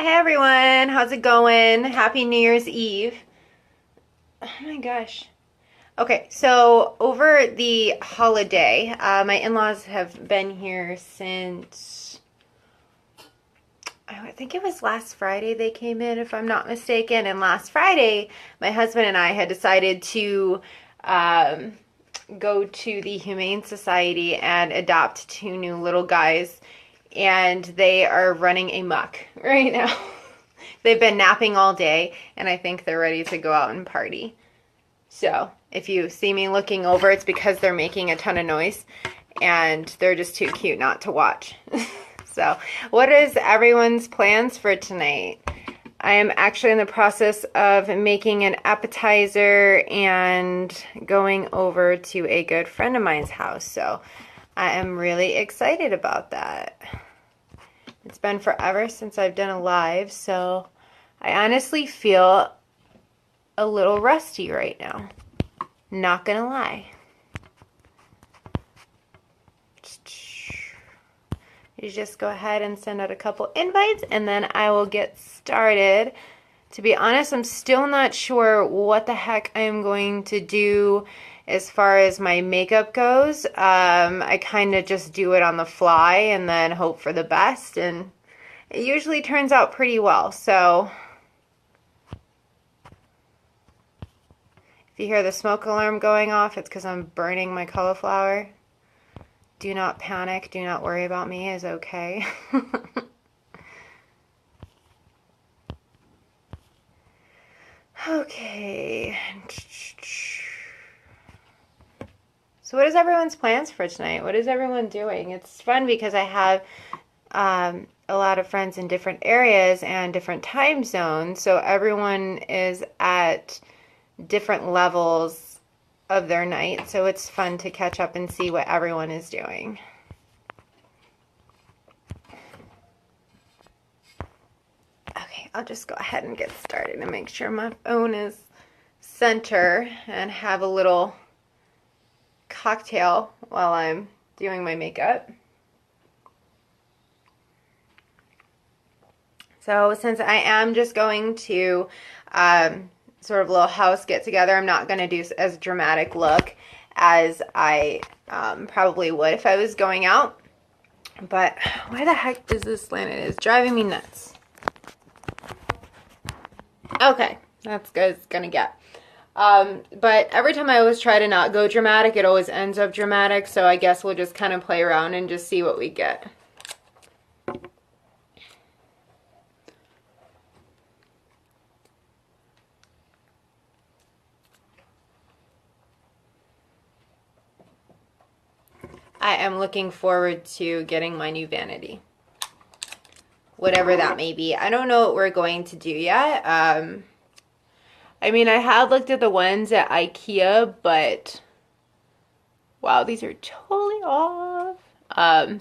Hey everyone, how's it going? Happy New Year's Eve. Oh my gosh. Okay, so over the holiday, my in-laws have been here since, I think it was last Friday they came in, if I'm not mistaken. And last Friday, my husband and I had decided to um, go to the Humane Society and adopt two new little guys, and they are running amok right now. They've been napping all day, and I think they're ready to go out and party. So if you see me looking over, it's because they're making a ton of noise, and they're just too cute not to watch. So what is everyone's plans for tonight? I am actually in the process of making an appetizer and going over to a good friend of mine's house. So I am really excited about that. It's been forever since I've done a live, so I honestly feel a little rusty right now. Not gonna lie. You just go ahead and send out a couple invites, and then I will get started. To be honest, I'm still not sure what the heck I'm going to do as far as my makeup goes. I kind of just do it on the fly and then hope for the best, and it usually turns out pretty well. So if you hear the smoke alarm going off, it's because I'm burning my cauliflower. Do not panic. Do not worry about me. It's okay. Okay. So what is everyone's plans for tonight? What is everyone doing? It's fun because I have a lot of friends in different areas and different time zones. So everyone is at different levels of their night, so it's fun to catch up and see what everyone is doing. Okay, I'll just go ahead and get started and make sure my phone is center and have a little cocktail while I'm doing my makeup. So since I am just going to sort of a little house get together, I'm not going to do as dramatic look as I probably would if I was going out. But why the heck is this slanted? It's driving me nuts. Okay, that's good. It's gonna get. But every time I always try to not go dramatic, it always ends up dramatic. So I guess we'll just kind of play around and just see what we get. I am looking forward to getting my new vanity. Whatever that may be. I don't know what we're going to do yet. I mean, I had looked at the ones at IKEA, but wow, these are totally off.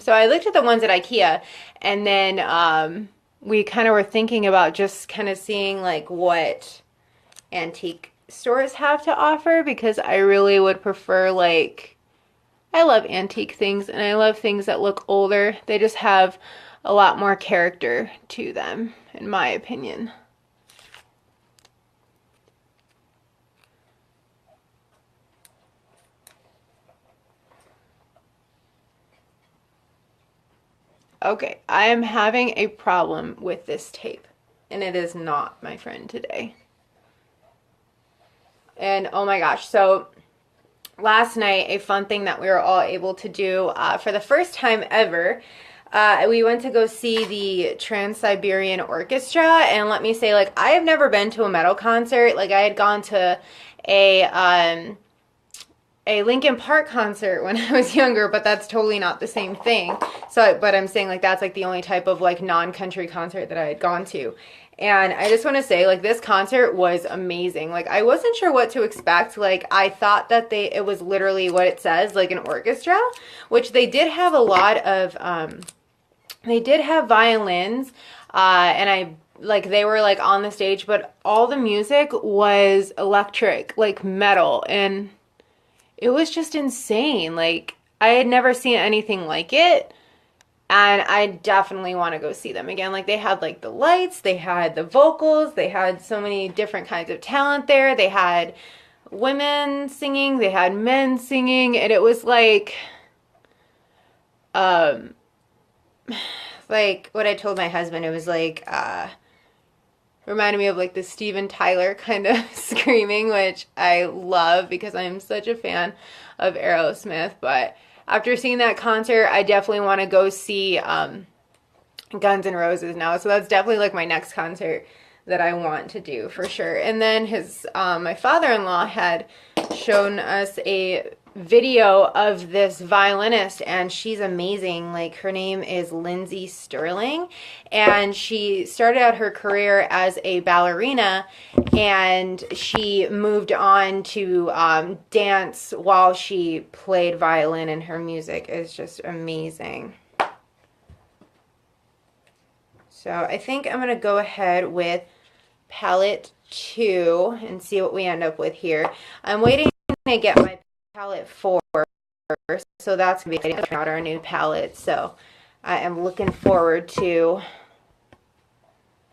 So I looked at the ones at IKEA, and then we kind of were thinking about just kind of seeing like what antique stores have to offer, because I really would prefer, like, I love antique things and I love things that look older. They just have a lot more character to them, in my opinion. Okay, I am having a problem with this tape, and it is not my friend today. And oh my gosh, so last night, a fun thing that we were all able to do for the first time ever, we went to go see the Trans-Siberian Orchestra, and let me say, like, I have never been to a metal concert. Like, I had gone to a Linkin Park concert when I was younger, but that's totally not the same thing. So, but I'm saying, like, that's like the only type of like non-country concert that I had gone to. And I just want to say, like, this concert was amazing. Like, I wasn't sure what to expect. Like, I thought that it was literally what it says, like an orchestra, which they did have a lot of, they did have violins, and they were like on the stage, but all the music was electric, like metal, and it was just insane. Like, I had never seen anything like it. And I definitely want to go see them again. Like they had like the lights, they had the vocals, they had so many different kinds of talent there. They had women singing, they had men singing, and it was um like what I told my husband, it was like reminded me of like the Steven Tyler kind of screaming, which I love because I'm such a fan of Aerosmith. But after seeing that concert, I definitely want to go see Guns N' Roses now. So that's definitely like my next concert that I want to do for sure. And then my father-in-law had shown us a video of this violinist, and she's amazing. Like her name is Lindsay Sterling, and she started out her career as a ballerina, and she moved on to dance while she played violin, and her music is just amazing. So I think I'm going to go ahead with palette 2 and see what we end up with here. I'm waiting to get my palette 4, so that's going to be out our new palette. So I am looking forward to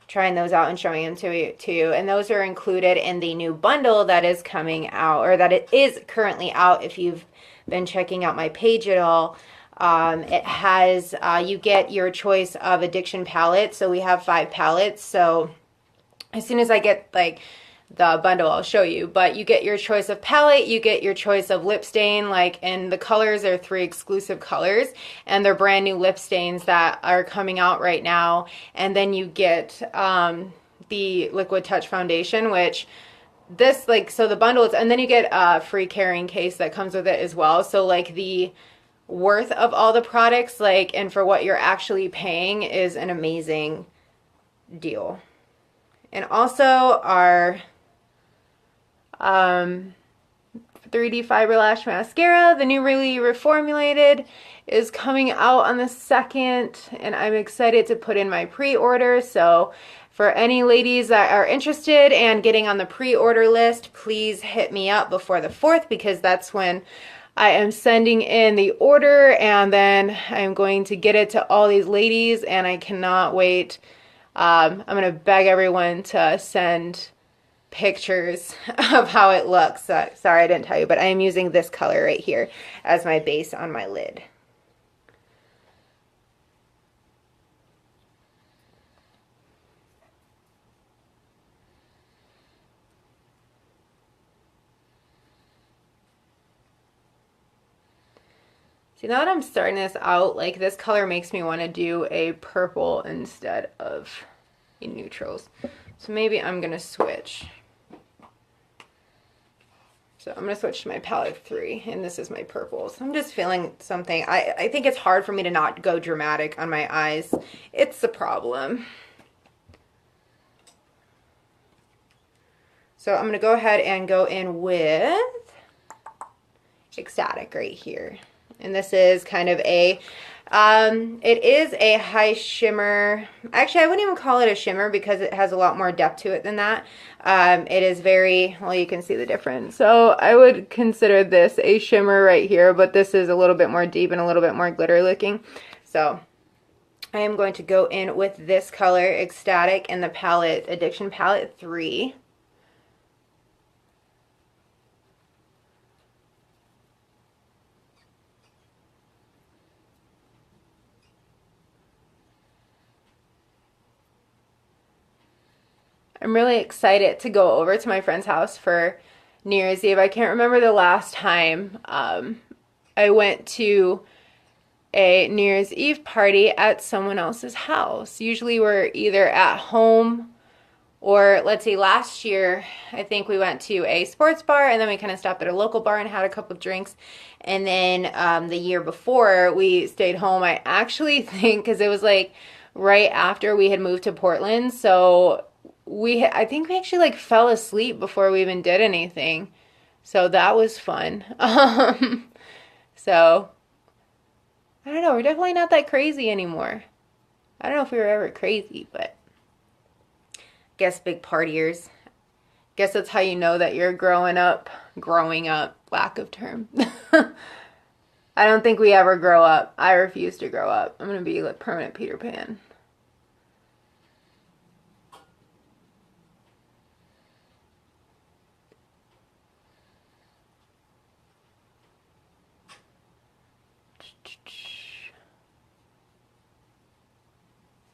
trying those out and showing them to you. And those are included in the new bundle that is coming out, or that it is currently out if you've been checking out my page at all. It has, you get your choice of addiction palettes. So we have 5 palettes. So as soon as I get like the bundle, I'll show you. But you get your choice of palette, you get your choice of lip stain, and the colors are 3 exclusive colors, and they're brand new lip stains that are coming out right now. And then you get the Liquid Touch foundation, which this so the bundle is, and then you get a free carrying case that comes with it as well. So like the worth of all the products, and for what you're actually paying, is an amazing deal. And also our 3D Fiber Lash Mascara, the new really reformulated, is coming out on the 2nd, and I'm excited to put in my pre-order. So for any ladies that are interested and getting on the pre-order list, please hit me up before the 4th, because that's when I am sending in the order, and then I'm going to get it to all these ladies, and I cannot wait. I'm going to beg everyone to send pictures of how it looks. Sorry I didn't tell you, but I am using this color right here as my base on my lid. See, now that I'm starting this out, this color makes me want to do a purple instead of a neutrals. So maybe I'm going to switch. So I'm going to switch to my palette 3, and this is my purple. So I'm just feeling something. I think it's hard for me to not go dramatic on my eyes. It's the problem. So I'm going to go ahead and go in with Ecstatic right here. And this is kind of a, it is a high shimmer. Actually, I wouldn't even call it a shimmer because it has a lot more depth to it than that. It is very, well, you can see the difference. So I would consider this a shimmer right here, but this is a little bit more deep and a little bit more glitter looking. So I am going to go in with this color, Ecstatic, in the palette, Addiction Palette 3. I'm really excited to go over to my friend's house for New Year's Eve. I can't remember the last time I went to a New Year's Eve party at someone else's house. Usually we're either at home, or let's see, last year I think we went to a sports bar, and then we kind of stopped at a local bar and had a couple of drinks. And then the year before we stayed home. I actually think because it was right after we had moved to Portland, so I think we actually fell asleep before we even did anything. So that was fun. So I don't know, we're definitely not that crazy anymore. I don't know if we were ever crazy, but I guess big partiers. Guess that's how you know that you're growing up, lack of term. I don't think we ever grow up. I refuse to grow up. I'm gonna be like permanent Peter Pan.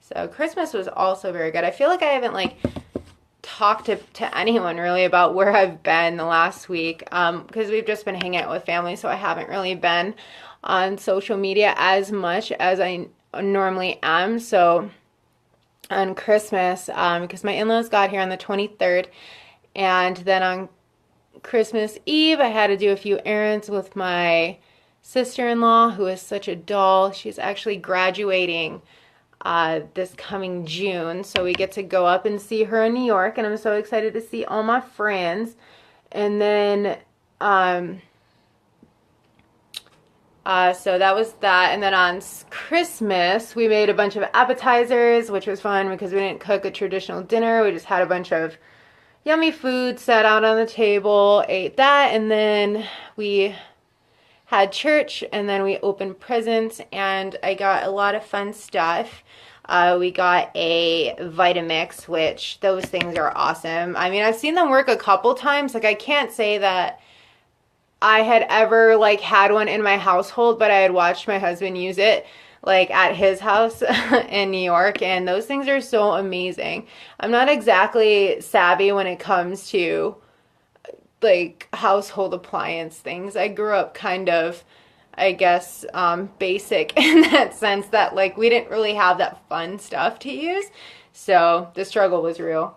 So Christmas was also very good. I feel like I haven't like talked to anyone really about where I've been the last week because we've just been hanging out with family, so I haven't really been on social media as much as I normally am. So on Christmas, because my in-laws got here on the 23rd, and then on Christmas Eve, I had to do a few errands with my sister-in-law, who is such a doll. She's actually graduating this coming June, so we get to go up and see her in New York, and I'm so excited to see all my friends. And then so that was that. And then on Christmas, we made a bunch of appetizers, which was fun because we didn't cook a traditional dinner. We just had a bunch of yummy food set out on the table, ate that, and then we had church, and then we opened presents, and I got a lot of fun stuff. We got a Vitamix, which those things are awesome. I mean, I've seen them work a couple times. Like, I can't say that I had ever like had one in my household, but I had watched my husband use it like at his house in New York, and those things are so amazing. I'm not exactly savvy when it comes to like household appliance things. I grew up kind of, I guess, basic in that sense that like we didn't really have that fun stuff to use. So the struggle was real.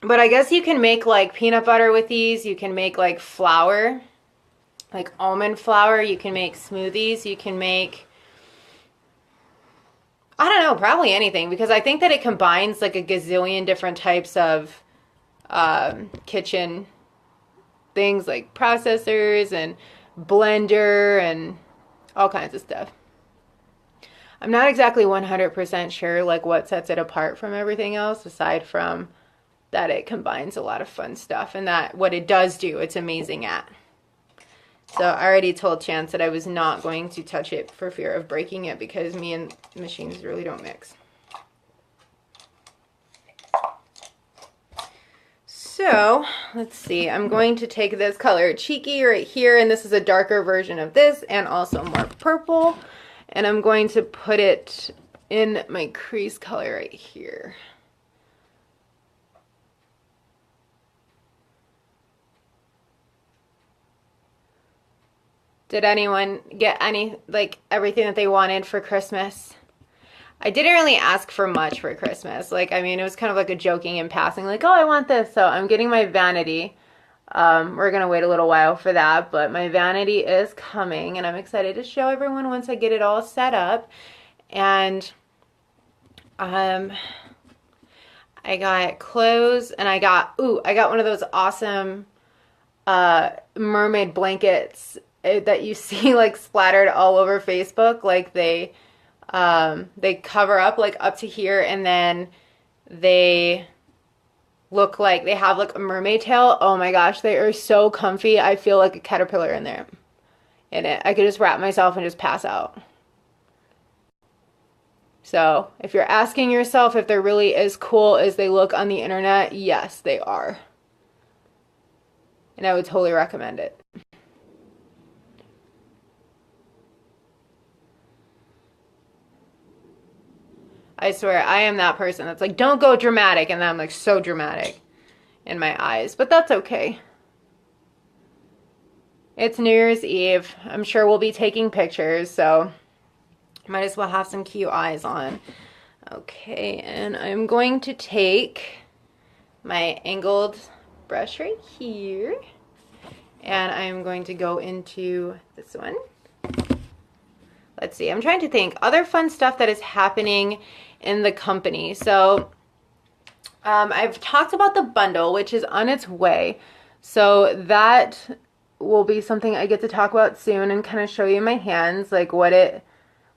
But I guess you can make like peanut butter with these. You can make like flour, like almond flour. You can make smoothies. You can make, I don't know, probably anything, because I think that it combines like a gazillion different types of kitchen things like processors and blender and all kinds of stuff. I'm not exactly 100% sure like what sets it apart from everything else, aside from that it combines a lot of fun stuff, and that what it does do, it's amazing at. So I already told Chance that I was not going to touch it for fear of breaking it, because me and machines really don't mix. So let's see, I'm going to take this color Cheeky right here, and this is a darker version of this and also more purple, and I'm going to put it in my crease color right here. Did anyone get everything that they wanted for Christmas? I didn't really ask for much for Christmas. Like, I mean, it was kind of like a joking and passing, like, oh, I want this. So I'm getting my vanity. We're going to wait a little while for that, but my vanity is coming, and I'm excited to show everyone once I get it all set up. And I got clothes, and I got one of those awesome mermaid blankets that you see like splattered all over Facebook. Like they cover up like up to here, and then they look like they have like a mermaid tail. Oh my gosh, they are so comfy. I feel like a caterpillar in there. In it, I could just wrap myself and just pass out. So if you're asking yourself if they're really as cool as they look on the internet, yes, they are. And I would totally recommend it. I swear, I am that person that's like, don't go dramatic, and then I'm like so dramatic in my eyes, but that's okay. It's New Year's Eve. I'm sure we'll be taking pictures, so might as well have some cute eyes on. Okay, and I'm going to take my angled brush right here, and I'm going to go into this one. Let's see, I'm trying to think other fun stuff that is happening in the company. So I've talked about the bundle, which is on its way. So that will be something I get to talk about soon and kind of show you my hands, like what it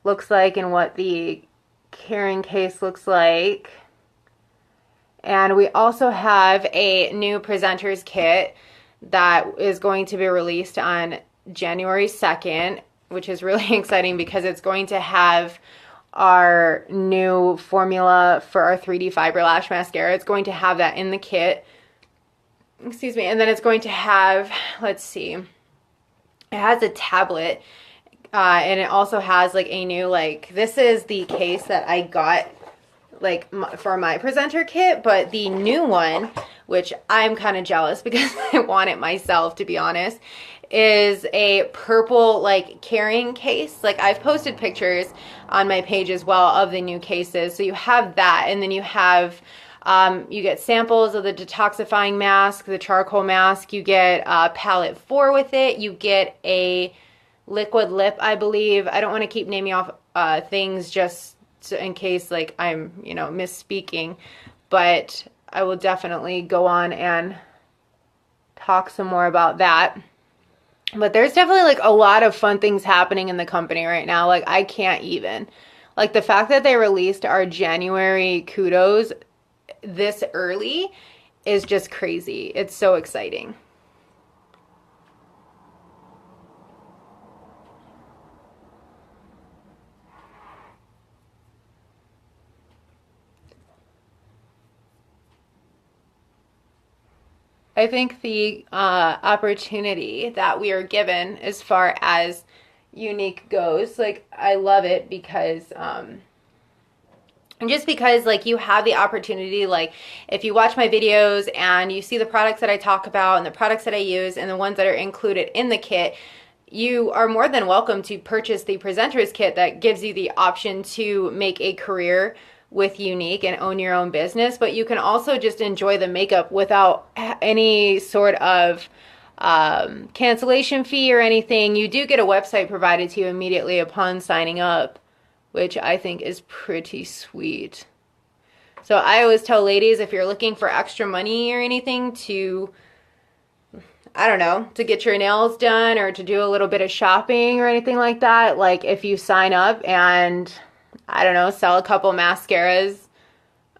looks like and what the carrying case looks like. And we also have a new presenter's kit that is going to be released on January 2nd, which is really exciting because it's going to have our new formula for our 3D Fiber Lash Mascara. It's going to have that in the kit. Excuse me. And then it's going to have, let's see, it has a tablet. And it also has like a new, like, this is the case that I got like for my presenter kit, but the new one, which I'm kind of jealous because I want it myself, to be honest, is a purple like carrying case. Like, I've posted pictures on my page as well of the new cases. So you have that, and then you have you get samples of the detoxifying mask, the charcoal mask. You get palette 4 with it. You get a liquid lip, I believe. I don't want to keep naming off things just in case like I'm, you know, misspeaking, but I will definitely go on and talk some more about that. But there's definitely like a lot of fun things happening in the company right now. Like, I can't even. Like, the fact that they released our January kudos this early is just crazy. It's so exciting. I think the opportunity that we are given as far as Unique goes, like, I love it because and just because like you have the opportunity, like if you watch my videos and you see the products that I talk about and the products that I use and the ones that are included in the kit, you are more than welcome to purchase the presenter's kit that gives you the option to make a career with Unique and own your own business. But you can also just enjoy the makeup without any sort of cancellation fee or anything. You do get a website provided to you immediately upon signing up, which I think is pretty sweet. So I always tell ladies, if you're looking for extra money or anything to, I don't know, to get your nails done or to do a little bit of shopping or anything like that, like if you sign up and, I don't know, sell a couple mascaras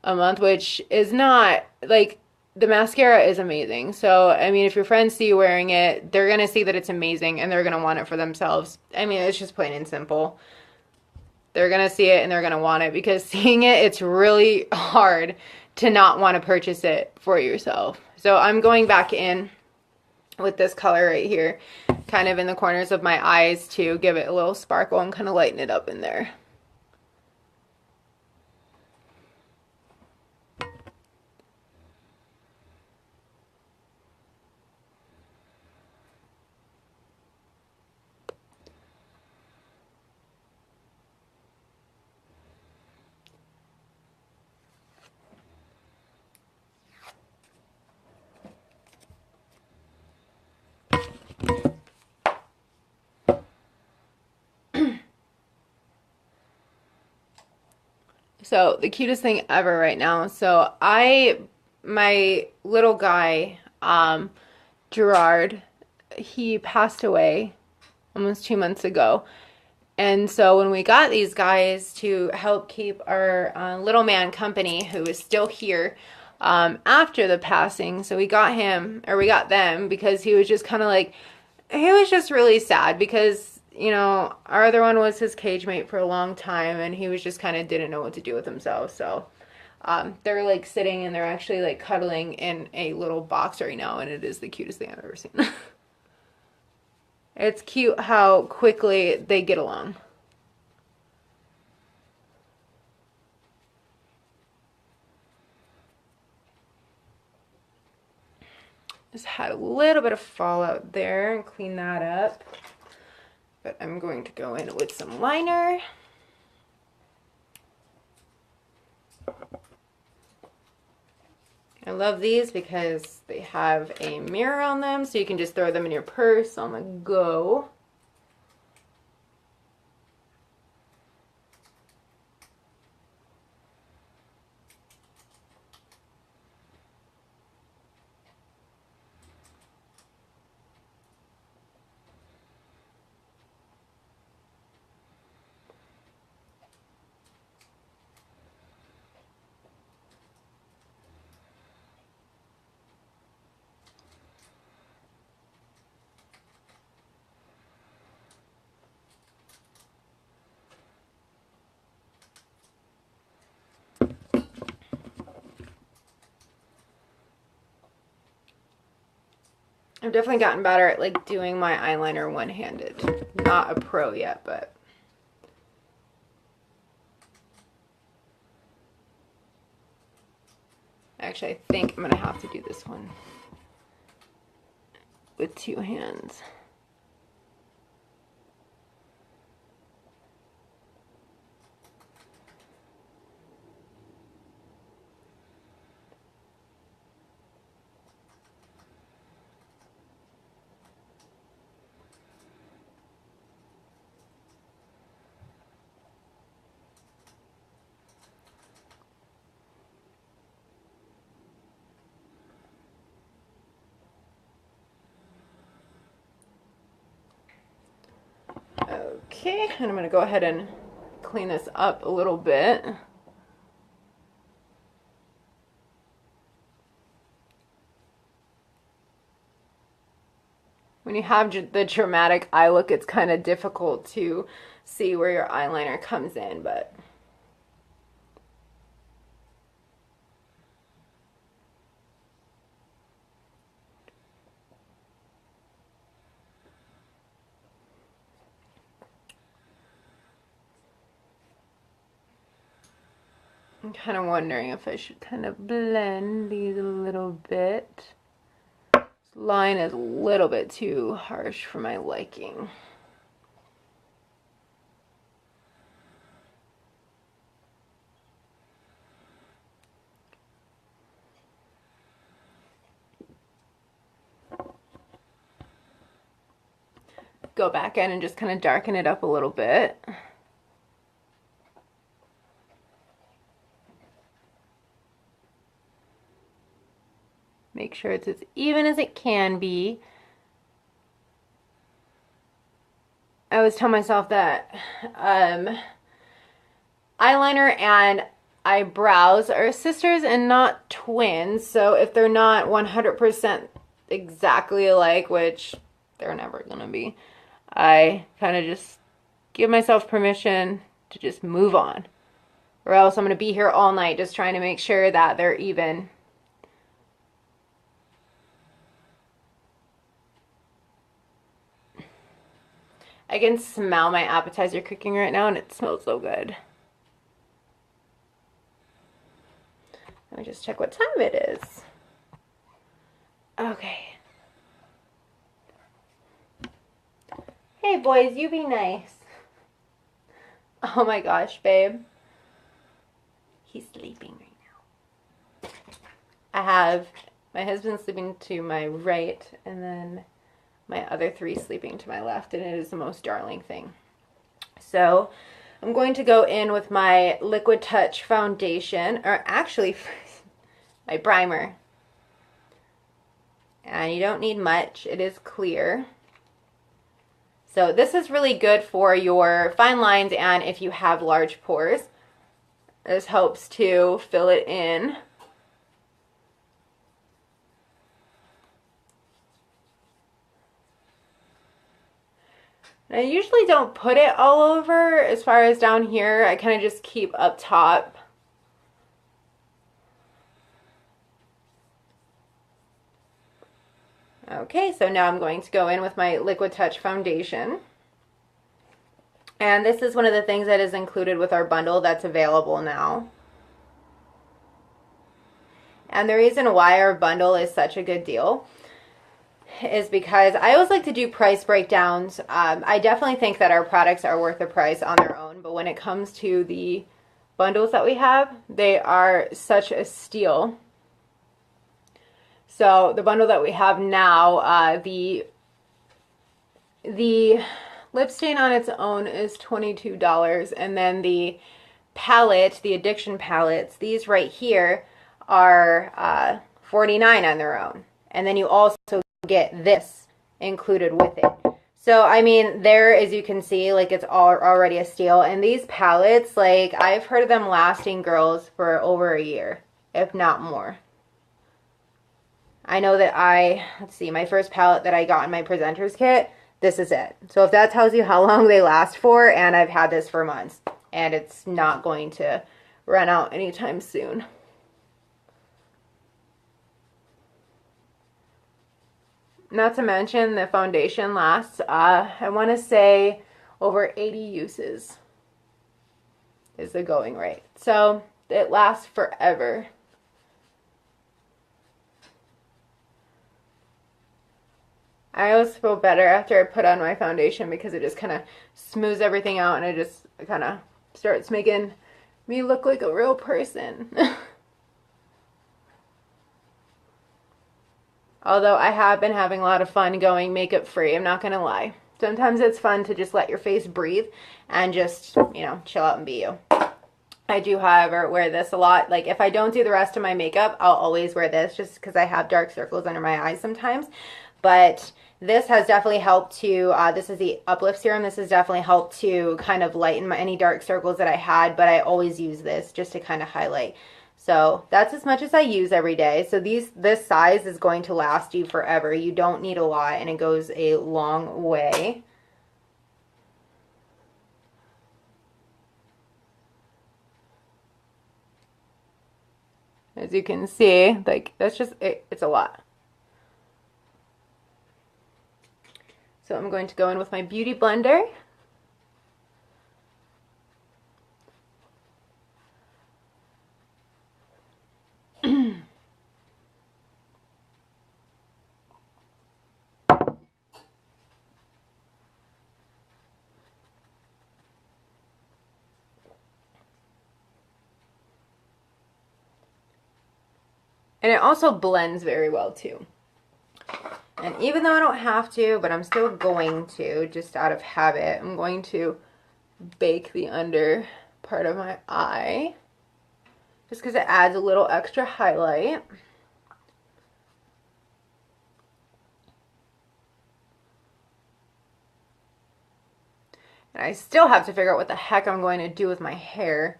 a month, which is not, like, the mascara is amazing. So, I mean, if your friends see you wearing it, they're going to see that it's amazing and they're going to want it for themselves. I mean, it's just plain and simple. They're going to see it and they're going to want it, because seeing it, it's really hard to not want to purchase it for yourself. So I'm going back in with this color right here, kind of in the corners of my eyes to give it a little sparkle and kind of lighten it up in there. So the cutest thing ever right now. So my little guy, Gerard, he passed away almost 2 months ago. And so when we got these guys to help keep our little man company, who is still here after the passing, so we got them because he was just kind of like, he was just really sad because, you know, our other one was his cage mate for a long time, and he was just kind of didn't know what to do with himself. So they're like sitting and they're actually like cuddling in a little box right now, and it is the cutest thing I've ever seen. It's cute how quickly they get along. Just had a little bit of fallout there and clean that up. But I'm going to go in with some liner. I love these because they have a mirror on them, so you can just throw them in your purse on the go. I've definitely gotten better at like doing my eyeliner one-handed. Not a pro yet, but actually I think I'm gonna have to do this one with two hands. Okay, and I'm going to go ahead and clean this up a little bit. When you have the dramatic eye look, it's kind of difficult to see where your eyeliner comes in, but I'm kind of wondering if I should kind of blend these a little bit. This line is a little bit too harsh for my liking. Go back in and just kind of darken it up a little bit. Make sure it's as even as it can be. I always tell myself that eyeliner and eyebrows are sisters and not twins. So if they're not 100% exactly alike, which they're never going to be, I kind of just give myself permission to just move on. Or else I'm going to be here all night just trying to make sure that they're even. I can smell my appetizer cooking right now and it smells so good. Let me just check what time it is. Okay. Hey boys, you be nice. Oh my gosh, babe. He's sleeping right now. I have my husband sleeping to my right and then my other three sleeping to my left, and it is the most darling thing. So I'm going to go in with my Liquid Touch foundation, or actually my primer. And you don't need much. It is clear. So this is really good for your fine lines and if you have large pores. This helps to fill it in. I usually don't put it all over as far as down here. I kind of just keep up top. Okay, so now I'm going to go in with my Liquid Touch foundation. And this is one of the things that is included with our bundle that's available now. And the reason why our bundle is such a good deal is because I always like to do price breakdowns. I definitely think that our products are worth the price on their own, but when it comes to the bundles that we have, they are such a steal. So the bundle that we have now, the lip stain on its own is $22, and then the palette, the addiction palettes, these right here are $49 on their own. And then you also get this included with it. So I mean, there, as you can see, like it's already a steal. And these palettes, like I've heard of them lasting, girls, for over a year, if not more. I know that let's see, my first palette that I got in my presenter's kit, this is it. So if that tells you how long they last for, and I've had this for months, and it's not going to run out anytime soon. Not to mention the foundation lasts, I want to say over 80 uses is the going rate. So it lasts forever. I always feel better after I put on my foundation because it just kind of smooths everything out and it just kind of starts making me look like a real person. Although I have been having a lot of fun going makeup free, I'm not gonna lie. Sometimes it's fun to just let your face breathe and just, you know, chill out and be you. I do, however, wear this a lot. Like if I don't do the rest of my makeup, I'll always wear this just because I have dark circles under my eyes sometimes. But this has definitely helped to, this is the Uplift Serum. This has definitely helped to kind of lighten any dark circles that I had, but I always use this just to kind of highlight. So that's as much as I use every day. So this size is going to last you forever. You don't need a lot and it goes a long way. As you can see, like that's just, it's a lot. So I'm going to go in with my Beauty Blender. And it also blends very well too. And even though I don't have to, but I'm still going to, just out of habit, I'm going to bake the under part of my eye. Just because it adds a little extra highlight. And I still have to figure out what the heck I'm going to do with my hair.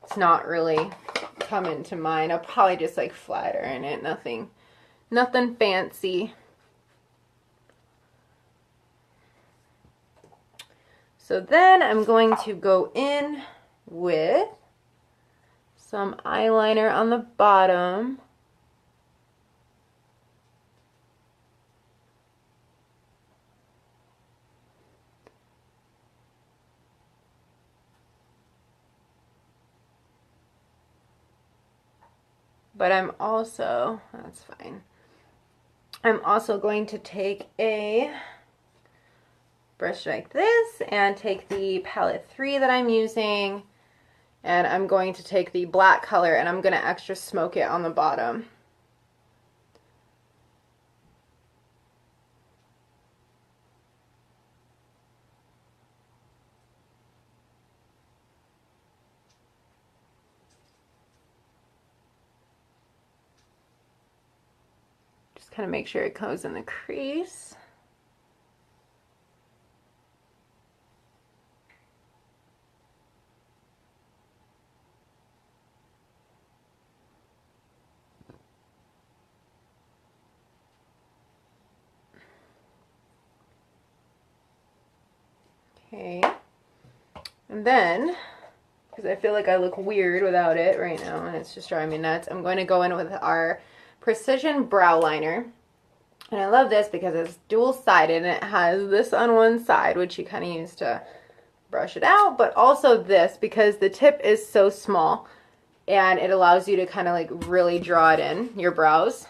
It's not really coming to mind. I'll probably just like flat iron it. Nothing fancy. So then I'm going to go in with some eyeliner on the bottom. But I'm also, that's fine. I'm also going to take a brush like this and take the palette 3 that I'm using, and I'm going to take the black color and I'm going to extra smoke it on the bottom. Just kind of make sure it goes in the crease. Okay, and then, because I feel like I look weird without it right now and it's just driving me nuts, I'm going to go in with our Precision Brow Liner. And I love this because it's dual-sided and it has this on one side, which you kind of use to brush it out, but also this because the tip is so small and it allows you to kind of like really draw it in your brows.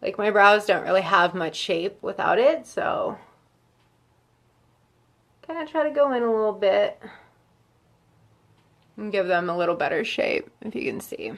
Like my brows don't really have much shape without it, so kind of try to go in a little bit and give them a little better shape, if you can see.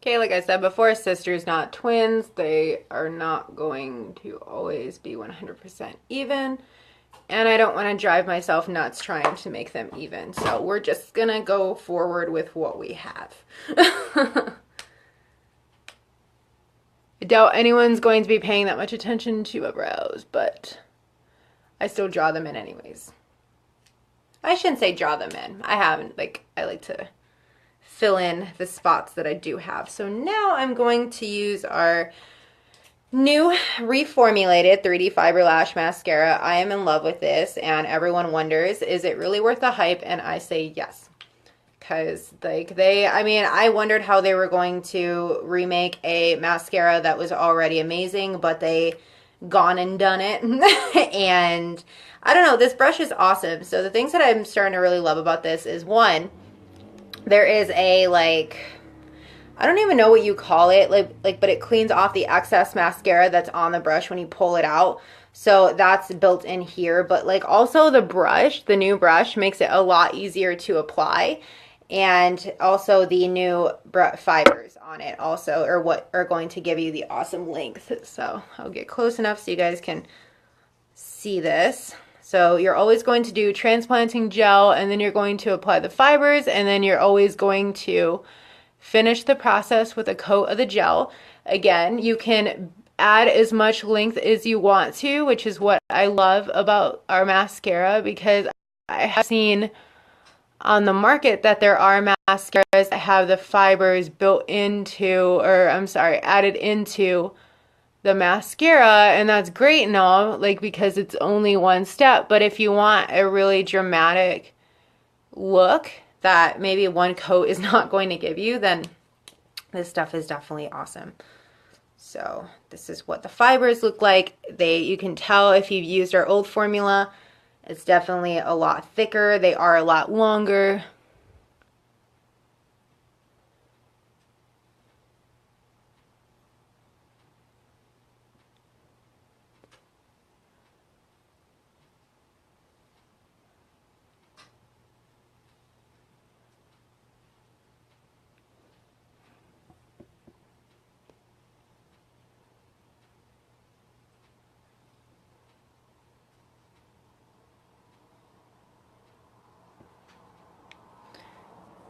Okay, like I said before, sisters, not twins. They are not going to always be 100% even. And I don't want to drive myself nuts trying to make them even. So we're just going to go forward with what we have. I doubt anyone's going to be paying that much attention to eyebrows, but I still draw them in anyways. I shouldn't say draw them in. I like to fill in the spots that I do have. So now I'm going to use our new reformulated 3D Fiber Lash Mascara. I am in love with this, and everyone wonders, is it really worth the hype? And I say yes. Because I wondered how they were going to remake a mascara that was already amazing, but they gone and done it. And I don't know, this brush is awesome. So the things that I'm starting to really love about this is, one, there is a I don't even know what you call it, but it cleans off the excess mascara that's on the brush when you pull it out. So that's built in here, but also the brush, the new brush, makes it a lot easier to apply. And also the new fibers on it also are what are going to give you the awesome length. So I'll get close enough so you guys can see this. So you're always going to do transplanting gel, and then you're going to apply the fibers, and then you're always going to finish the process with a coat of the gel. Again, you can add as much length as you want to, which is what I love about our mascara, because I have seen on the market that there are mascaras that have the fibers built into, or I'm sorry, added into the mascara, and that's great and all, because it's only one step. But if you want a really dramatic look that maybe one coat is not going to give you, then this stuff is definitely awesome. So this is what the fibers look like. You can tell if you've used our old formula, it's definitely a lot thicker. They are a lot longer.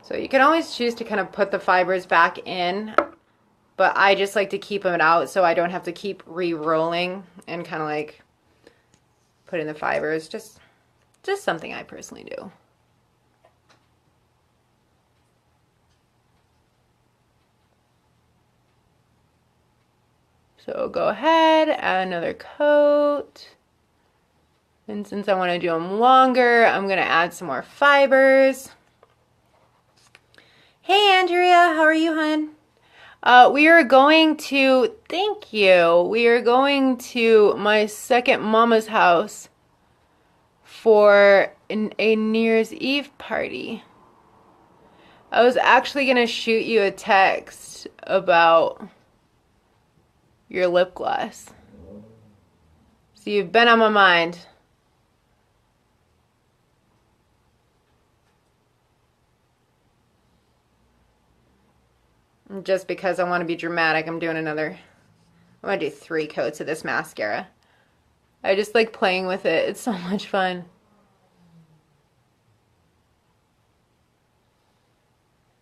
So you can always choose to kind of put the fibers back in, but I just like to keep them out so I don't have to keep re-rolling and kind of put in the fibers. Just something I personally do. So go ahead, add another coat. And since I want to do them longer, I'm going to add some more fibers. Hey, Andrea, how are you, hon? We are going to, thank you, we are going to my second mama's house for a New Year's Eve party. I was actually going to shoot you a text about your lip gloss. So you've been on my mind. Just because I want to be dramatic, I'm going to do 3 coats of this mascara. I just like playing with it. It's so much fun.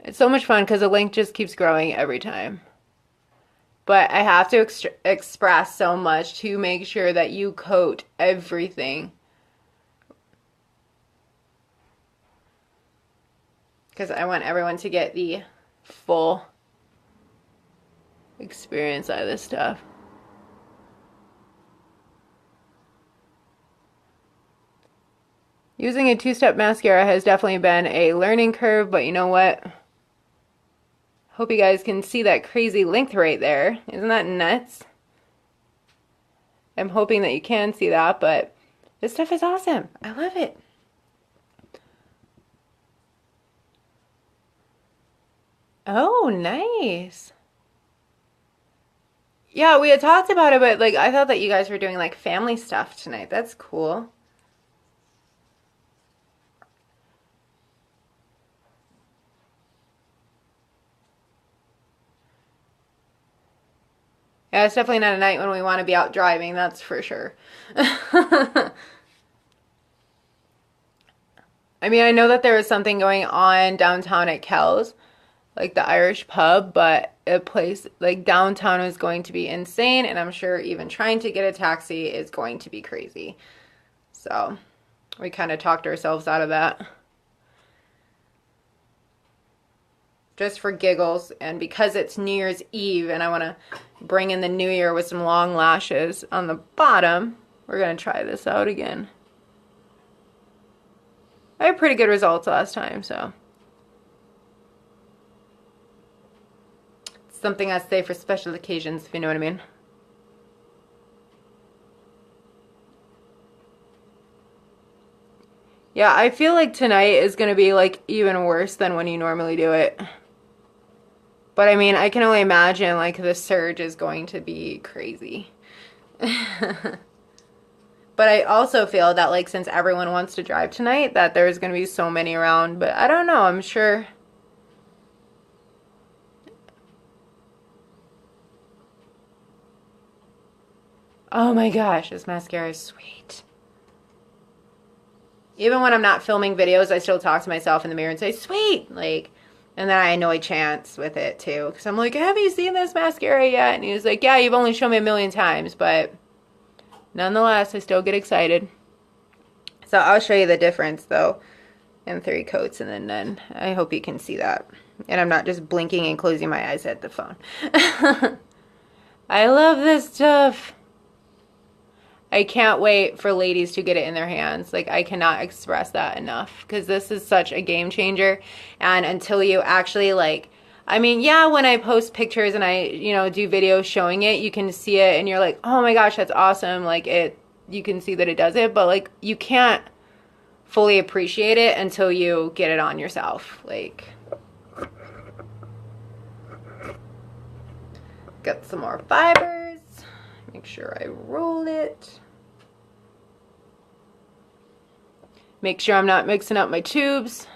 It's so much fun because the length just keeps growing every time. But I have to express so much to make sure that you coat everything. Because I want everyone to get the full experience out of this stuff. Using a 2-step mascara has definitely been a learning curve, but you know what? Hope you guys can see that crazy length right there. Isn't that nuts? I'm hoping that you can see that, but this stuff is awesome. I love it. Oh, nice. Yeah, we had talked about it, but I thought that you guys were doing family stuff tonight. That's cool. Yeah, it's definitely not a night when we want to be out driving, that's for sure. I mean, I know that there was something going on downtown at Kel's, like the Irish pub, but a place like downtown is going to be insane, and I'm sure even trying to get a taxi is going to be crazy. So we kind of talked ourselves out of that just for giggles, and because it's New Year's Eve and I want to bring in the new year with some long lashes on the bottom, we're going to try this out again. I had pretty good results last time, so it's something I say for special occasions, if you know what I mean. Yeah, I feel like tonight is going to be like even worse than when you normally do it. But I mean, I can only imagine like the surge is going to be crazy. But I also feel that like since everyone wants to drive tonight, that there's going to be so many around. But I don't know, I'm sure. Oh my gosh, this mascara is sweet. Even when I'm not filming videos, I still talk to myself in the mirror and say, sweet! Like, and then I annoy Chance with it too. Because I'm like, have you seen this mascara yet? And he was like, yeah, you've only shown me a million times. But nonetheless, I still get excited. So I'll show you the difference though in 3 coats, and then I hope you can see that. And I'm not just blinking and closing my eyes at the phone. I love this stuff. I can't wait for ladies to get it in their hands. Like, I cannot express that enough because this is such a game changer. And until you actually like, I mean, yeah, when I post pictures and I, you know, do videos showing it, you can see it and you're like, oh my gosh, that's awesome. Like you can see that it does it, but like you can't fully appreciate it until you get it on yourself. Like, got some more fibers. Make sure I roll it. Make sure I'm not mixing up my tubes.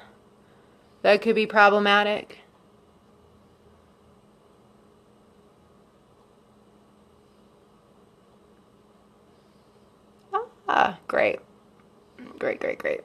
That could be problematic. Ah, great. Great, great, great.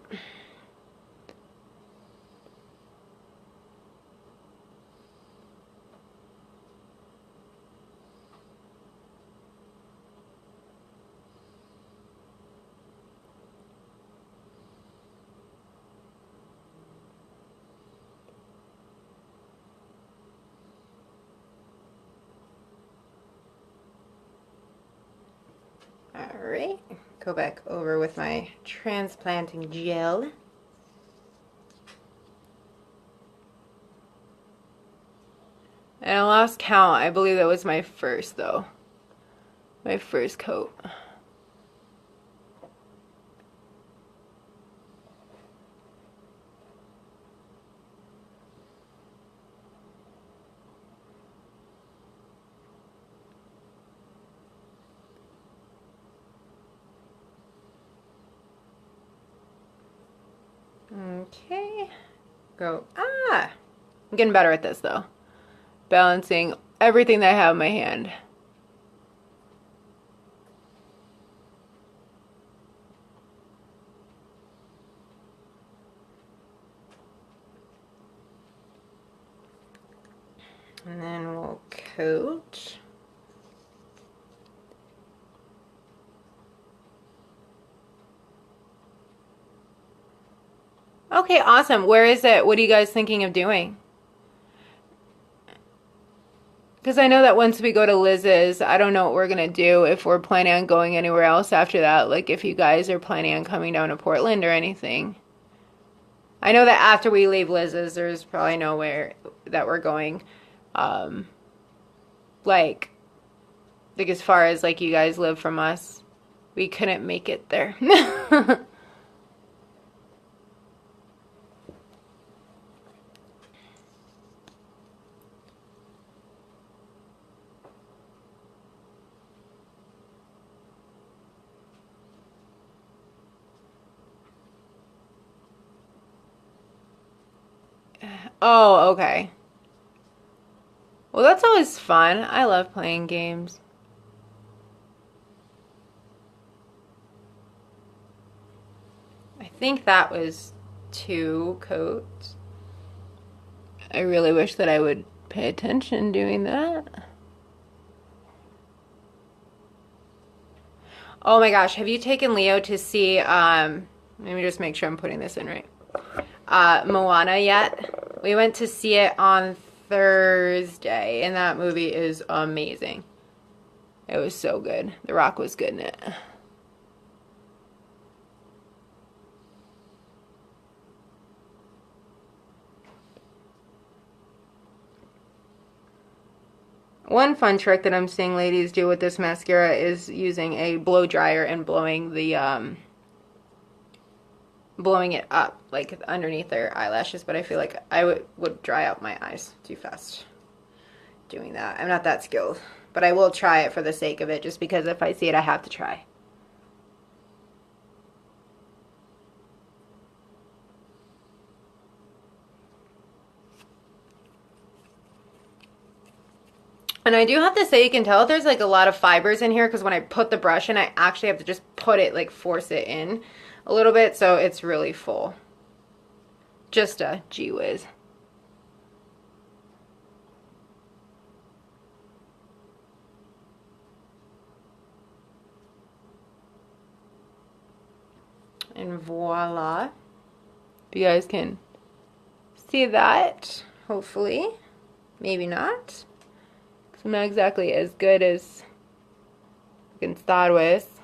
Alright, go back over with my transplanting gel. And I lost count. I believe that was my first though. My first coat. Okay. Go. Ah! I'm getting better at this though. Balancing everything that I have in my hand. And then we'll coat. Okay, awesome. Where is it? What are you guys thinking of doing? Because I know that once we go to Liz's, I don't know what we're going to do if we're planning on going anywhere else after that. Like if you guys are planning on coming down to Portland or anything. I know that after we leave Liz's, there's probably nowhere that we're going. Like as far as like you guys live from us, we couldn't make it there. Oh, okay. Well, that's always fun. I love playing games. I think that was 2 coats. I really wish that I would pay attention doing that. Oh my gosh, have you taken Leo to see, let me just make sure I'm putting this in right, Moana yet? We went to see it on Thursday, and that movie is amazing. It was so good. The Rock was good in it. One fun trick that I'm seeing ladies do with this mascara is using a blow dryer and blowing it up like underneath their eyelashes, but I feel like I would dry out my eyes too fast doing that. I'm not that skilled, but I will try it for the sake of it, just because if I see it, I have to try. And I do have to say, you can tell there's like a lot of fibers in here, because when I put the brush in, I actually have to just put it, like force it in a little bit, so it's really full. Just a gee whiz. And voila. You guys can see that, hopefully. Maybe not. I'm not exactly as good as I can start with.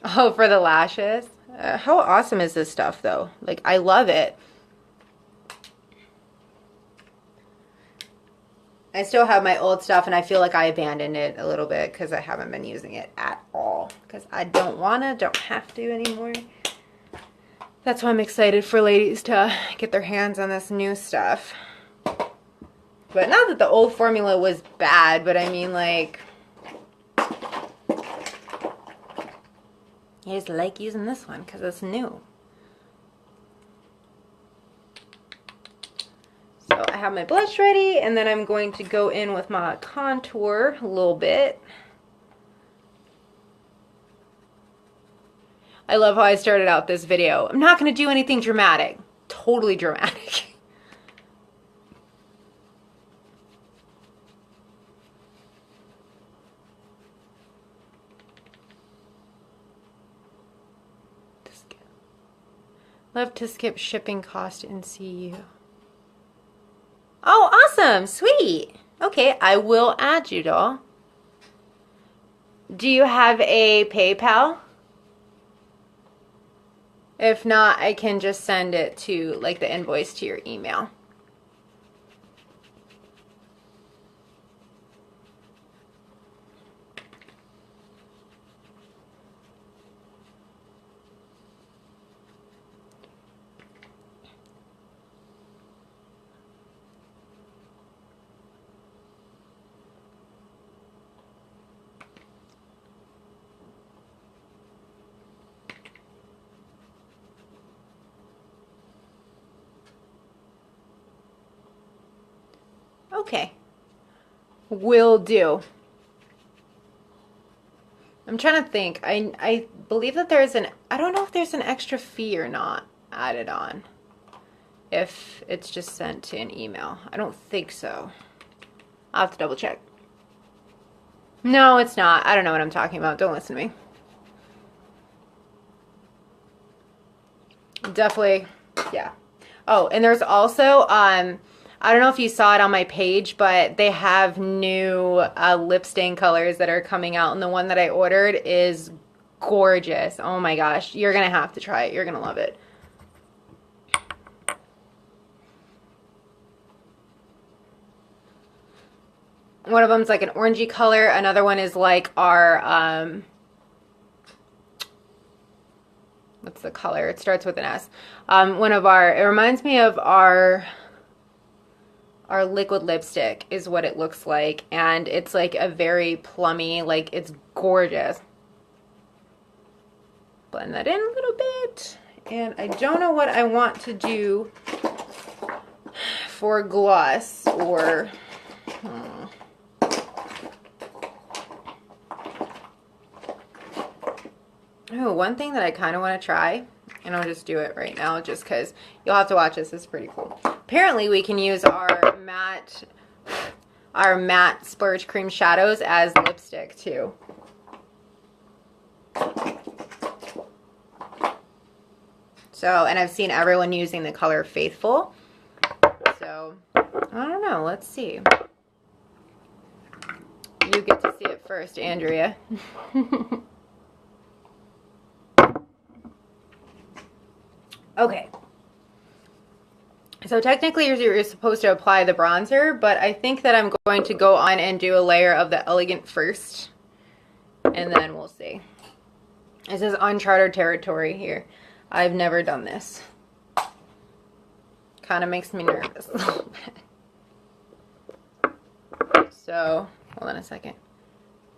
Oh, for the lashes. How awesome is this stuff, though? Like, I love it. I still have my old stuff, and I feel like I abandoned it a little bit because I haven't been using it at all. Because I don't have to anymore. That's why I'm excited for ladies to get their hands on this new stuff. But not that the old formula was bad, but I mean, like, I just like using this one because it's new. So I have my blush ready, and then I'm going to go in with my contour a little bit. I love how I started out this video. I'm not going to do anything dramatic. Totally dramatic. Love to skip shipping cost and see you. Oh, awesome. Sweet. Okay, I will add you, doll. Do you have a PayPal? If not, I can just send it to, like, the invoice to your email. Okay. Will do. I'm trying to think. I believe that there's I don't know if there's an extra fee or not added on. If it's just sent to an email. I don't think so. I'll have to double check. No, it's not. I don't know what I'm talking about. Don't listen to me. Definitely, yeah. Oh, and there's also, I don't know if you saw it on my page, but they have new lip stain colors that are coming out, and the one that I ordered is gorgeous. Oh my gosh, you're gonna have to try it. You're gonna love it. One of them's like an orangey color. Another one is like our, what's the color? It starts with an S. It reminds me of our liquid lipstick is what it looks like. And it's like a very plummy, like it's gorgeous. Blend that in a little bit. And I don't know what I want to do for gloss or... Oh, one thing that I kind of want to try And I'll just do it right now just because you'll have to watch this. It's pretty cool. Apparently we can use our matte splurge cream shadows as lipstick too. So, and I've seen everyone using the color Faithful. So, I don't know. Let's see. You get to see it first, Andrea. Okay. So technically you're supposed to apply the bronzer, but I think that I'm going to go on and do a layer of the Elegant first. And then we'll see. This is uncharted territory here. I've never done this. Kind of makes me nervous a little bit. So, hold on a second.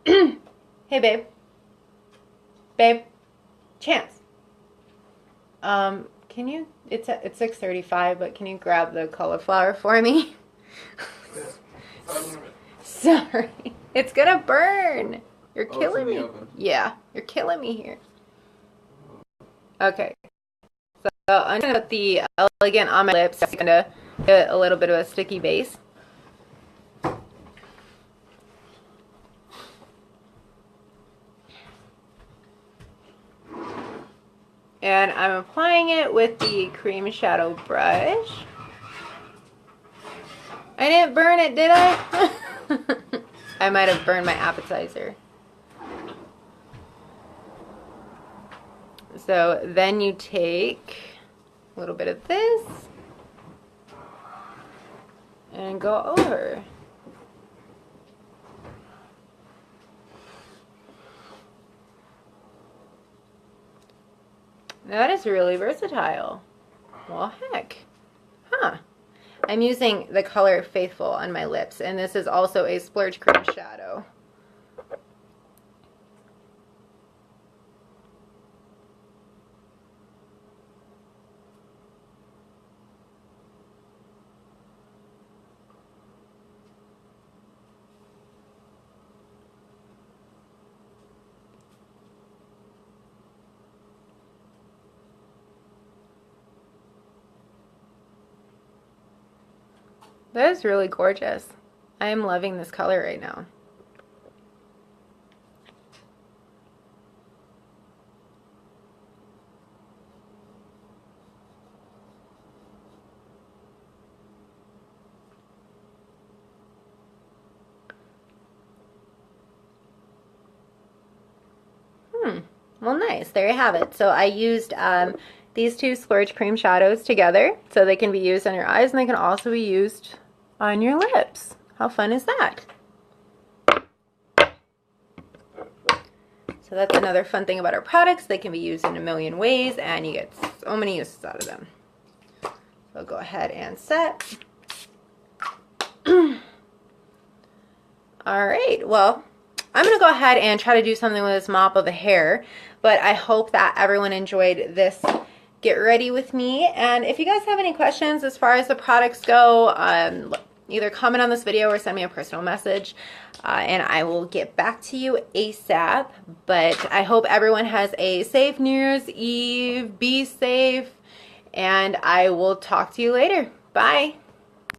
Hey, babe. Babe. Chance. Can you, it's 6:35, but can you grab the cauliflower for me? Sorry. It's gonna burn. You're killing me. Yeah, you're killing me here. Okay. So I'm gonna put the Elegant on my lips. I'm gonna get a little bit of a sticky base. And I'm applying it with the cream shadow brush. I didn't burn it, did I? I might have burned my appetizer. So then you take a little bit of this and go over. That is really versatile. Well, heck. Huh. I'm using the color Faithful on my lips, and this is also a splurge cream shadow. That is really gorgeous. I am loving this color right now. Well, nice. There you have it. So I used these two splurge cream shadows together, so they can be used on your eyes and they can also be used on your lips. How fun is that? So that's another fun thing about our products. They can be used in a million ways and you get so many uses out of them. So I'll go ahead and set. All right, well, I'm going to go ahead and try to do something with this mop of the hair, but I hope that everyone enjoyed this Get Ready with me. And if you guys have any questions as far as the products go, either comment on this video or send me a personal message, and I will get back to you ASAP. But I hope everyone has a safe New Year's Eve. Be safe, and I will talk to you later. Bye.